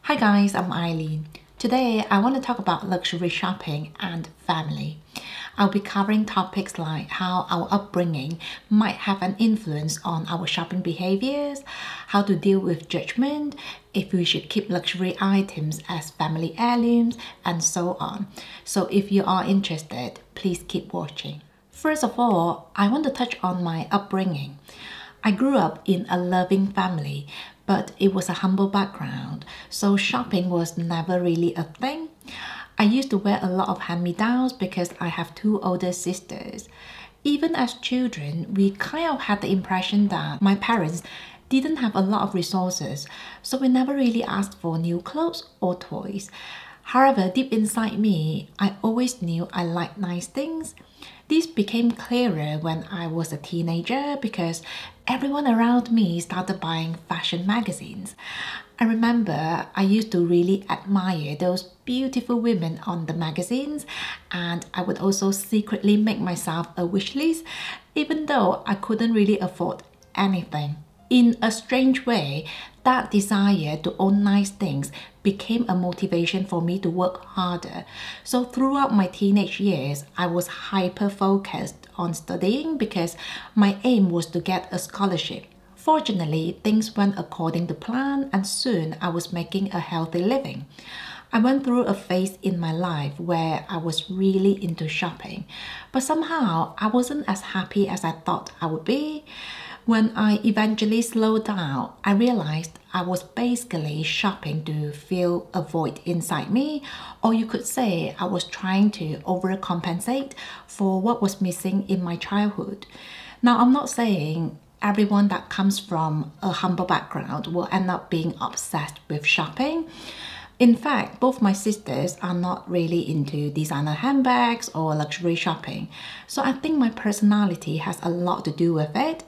Hi guys, I'm Eileen. Today I want to talk about luxury shopping and family. I'll be covering topics like how our upbringing might have an influence on our shopping behaviors, how to deal with judgment, if we should keep luxury items as family heirlooms, and so on. So if you are interested, please keep watching. First of all, I want to touch on my upbringing. I grew up in a loving family, but it was a humble background, so shopping was never really a thing. I used to wear a lot of hand-me-downs because I have two older sisters. Even as children, we kind of had the impression that my parents didn't have a lot of resources, so we never really asked for new clothes or toys. However, deep inside me, I always knew I liked nice things. This became clearer when I was a teenager because everyone around me started buying fashion magazines. I remember I used to really admire those beautiful women on the magazines, and I would also secretly make myself a wish list even though I couldn't really afford anything. In a strange way, that desire to own nice things became a motivation for me to work harder. So throughout my teenage years, I was hyper-focused on studying because my aim was to get a scholarship. Fortunately, things went according to plan, and soon I was making a healthy living. I went through a phase in my life where I was really into shopping, but somehow I wasn't as happy as I thought I would be. When I eventually slowed down, I realized I was basically shopping to fill a void inside me, or you could say I was trying to overcompensate for what was missing in my childhood. Now, I'm not saying everyone that comes from a humble background will end up being obsessed with shopping. In fact, both my sisters are not really into designer handbags or luxury shopping, so I think my personality has a lot to do with it.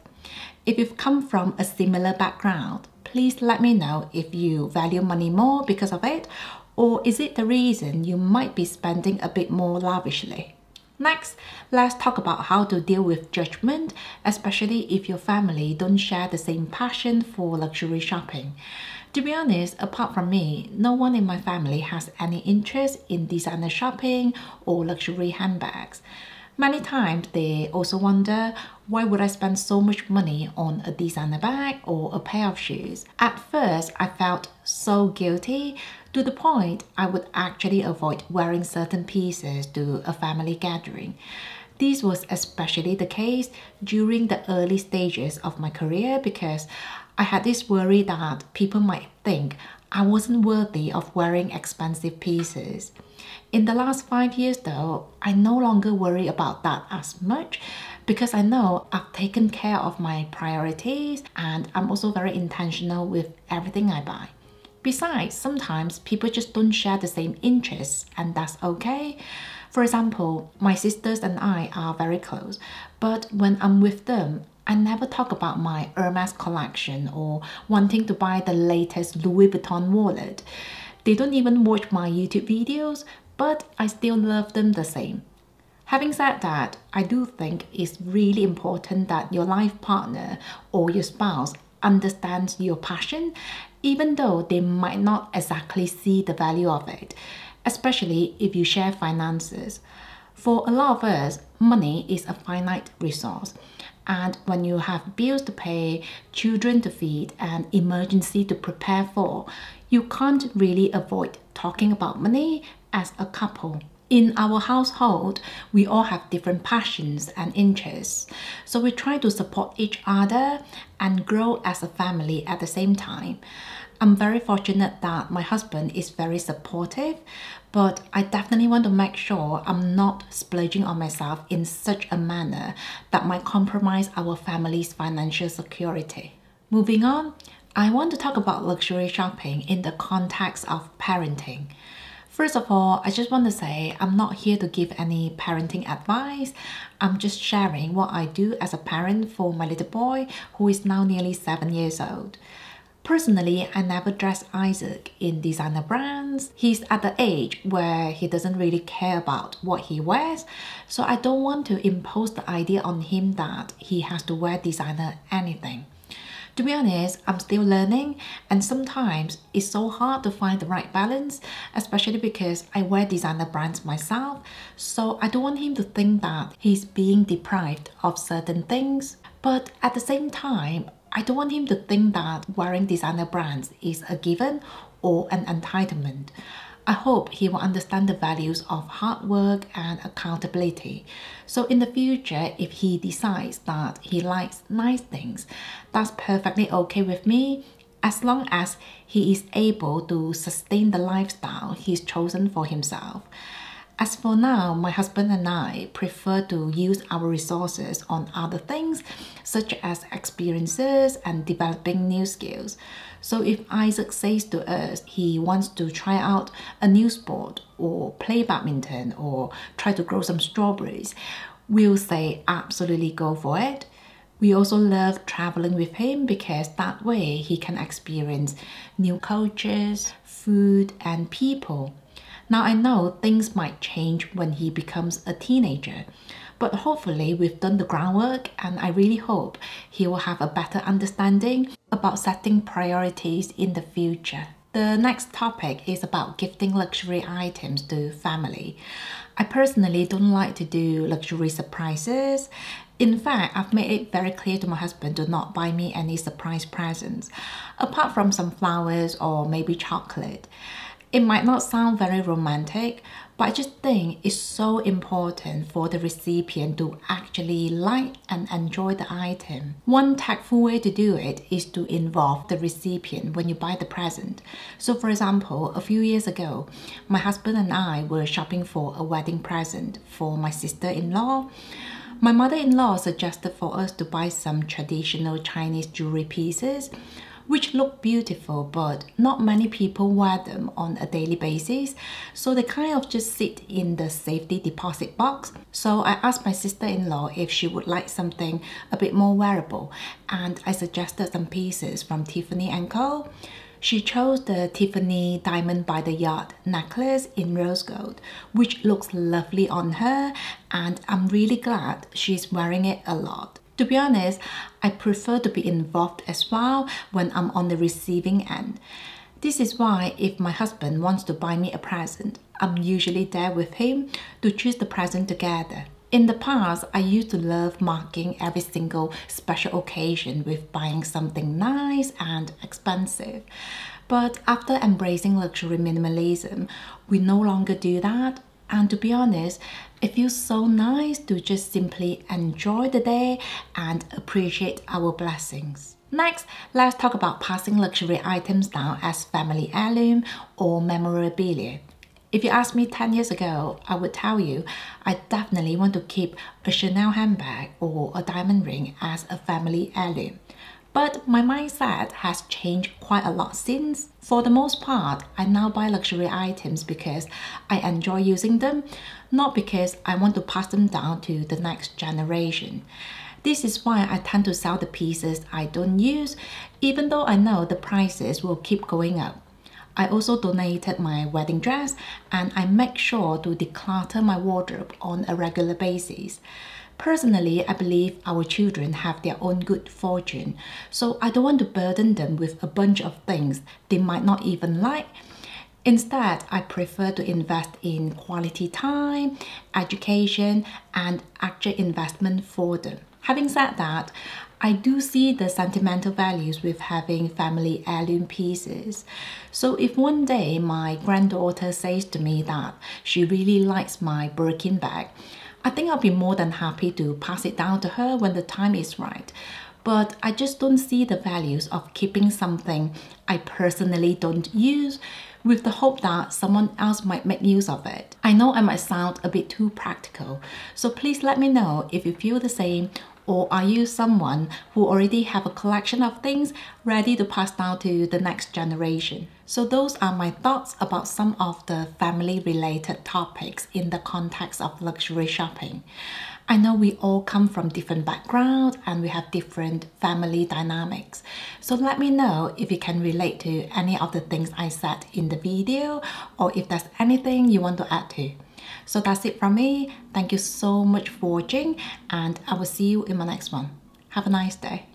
If you've come from a similar background, please let me know if you value money more because of it, or is it the reason you might be spending a bit more lavishly? Next, let's talk about how to deal with judgment, especially if your family don't share the same passion for luxury shopping. To be honest, apart from me, no one in my family has any interest in designer shopping or luxury handbags. Many times they also wonder, why would I spend so much money on a designer bag or a pair of shoes? At first, I felt so guilty to the point I would actually avoid wearing certain pieces to a family gathering. This was especially the case during the early stages of my career because I had this worry that people might think I wasn't worthy of wearing expensive pieces. In the last 5 years though, I no longer worry about that as much because I know I've taken care of my priorities, and I'm also very intentional with everything I buy. Besides, sometimes people just don't share the same interests, and that's okay. For example, my sisters and I are very close, but when I'm with them, I never talk about my Hermes collection or wanting to buy the latest Louis Vuitton wallet. They don't even watch my YouTube videos, but I still love them the same. Having said that, I do think it's really important that your life partner or your spouse understands your passion, even though they might not exactly see the value of it, especially if you share finances. For a lot of us, money is a finite resource. And when you have bills to pay, children to feed, and emergency to prepare for, you can't really avoid talking about money as a couple. In our household, we all have different passions and interests, so we try to support each other and grow as a family at the same time. I'm very fortunate that my husband is very supportive, but I definitely want to make sure I'm not splurging on myself in such a manner that might compromise our family's financial security. Moving on, I want to talk about luxury shopping in the context of parenting. First of all, I just want to say I'm not here to give any parenting advice. I'm just sharing what I do as a parent for my little boy who is now nearly 7 years old. Personally, I never dress Isaac in designer brands. He's at the age where he doesn't really care about what he wears, so I don't want to impose the idea on him that he has to wear designer anything. To be honest, I'm still learning, and sometimes it's so hard to find the right balance, especially because I wear designer brands myself, so I don't want him to think that he's being deprived of certain things. But at the same time, I don't want him to think that wearing designer brands is a given or an entitlement. I hope he will understand the values of hard work and accountability. So in the future, if he decides that he likes nice things, that's perfectly okay with me, as long as he is able to sustain the lifestyle he's chosen for himself. As for now, my husband and I prefer to use our resources on other things, such as experiences and developing new skills. So if Isaac says to us he wants to try out a new sport or play badminton or try to grow some strawberries, we'll say absolutely go for it. We also love traveling with him because that way he can experience new cultures, food, and people. Now I know things might change when he becomes a teenager, but hopefully we've done the groundwork, and I really hope he will have a better understanding about setting priorities in the future. The next topic is about gifting luxury items to family. I personally don't like to do luxury surprises. In fact, I've made it very clear to my husband to not buy me any surprise presents, apart from some flowers or maybe chocolate. It might not sound very romantic, but I just think it's so important for the recipient to actually like and enjoy the item. One tactful way to do it is to involve the recipient when you buy the present. So for example, a few years ago, my husband and I were shopping for a wedding present for my sister-in-law. My mother-in-law suggested for us to buy some traditional Chinese jewelry pieces, which look beautiful, but not many people wear them on a daily basis, so they kind of just sit in the safety deposit box. So I asked my sister-in-law if she would like something a bit more wearable, and I suggested some pieces from Tiffany & Co. She chose the Tiffany Diamond by the Yard necklace in rose gold, which looks lovely on her, and I'm really glad she's wearing it a lot. To be honest, I prefer to be involved as well when I'm on the receiving end. This is why if my husband wants to buy me a present, I'm usually there with him to choose the present together. In the past, I used to love marking every single special occasion with buying something nice and expensive. But after embracing luxury minimalism, we no longer do that. And to be honest, it feels so nice to just simply enjoy the day and appreciate our blessings. Next, let's talk about passing luxury items down as family heirloom or memorabilia. If you asked me 10 years ago, I would tell you I definitely want to keep a Chanel handbag or a diamond ring as a family heirloom. But my mindset has changed quite a lot since. For the most part, I now buy luxury items because I enjoy using them, not because I want to pass them down to the next generation. This is why I tend to sell the pieces I don't use, even though I know the prices will keep going up. I also donated my wedding dress, and I make sure to declutter my wardrobe on a regular basis. Personally, I believe our children have their own good fortune, so I don't want to burden them with a bunch of things they might not even like. Instead, I prefer to invest in quality time, education, and actual investment for them. Having said that, I do see the sentimental values with having family heirloom pieces. So if one day my granddaughter says to me that she really likes my Birkin bag, I think I'll be more than happy to pass it down to her when the time is right. But I just don't see the values of keeping something I personally don't use with the hope that someone else might make use of it. I know I might sound a bit too practical, so please let me know if you feel the same, or are you someone who already have a collection of things ready to pass down to the next generation? So those are my thoughts about some of the family-related topics in the context of luxury shopping. I know we all come from different backgrounds and we have different family dynamics. So let me know if you can relate to any of the things I said in the video, or if there's anything you want to add to. So that's it from me. Thank you so much for watching, and I will see you in my next one. Have a nice day.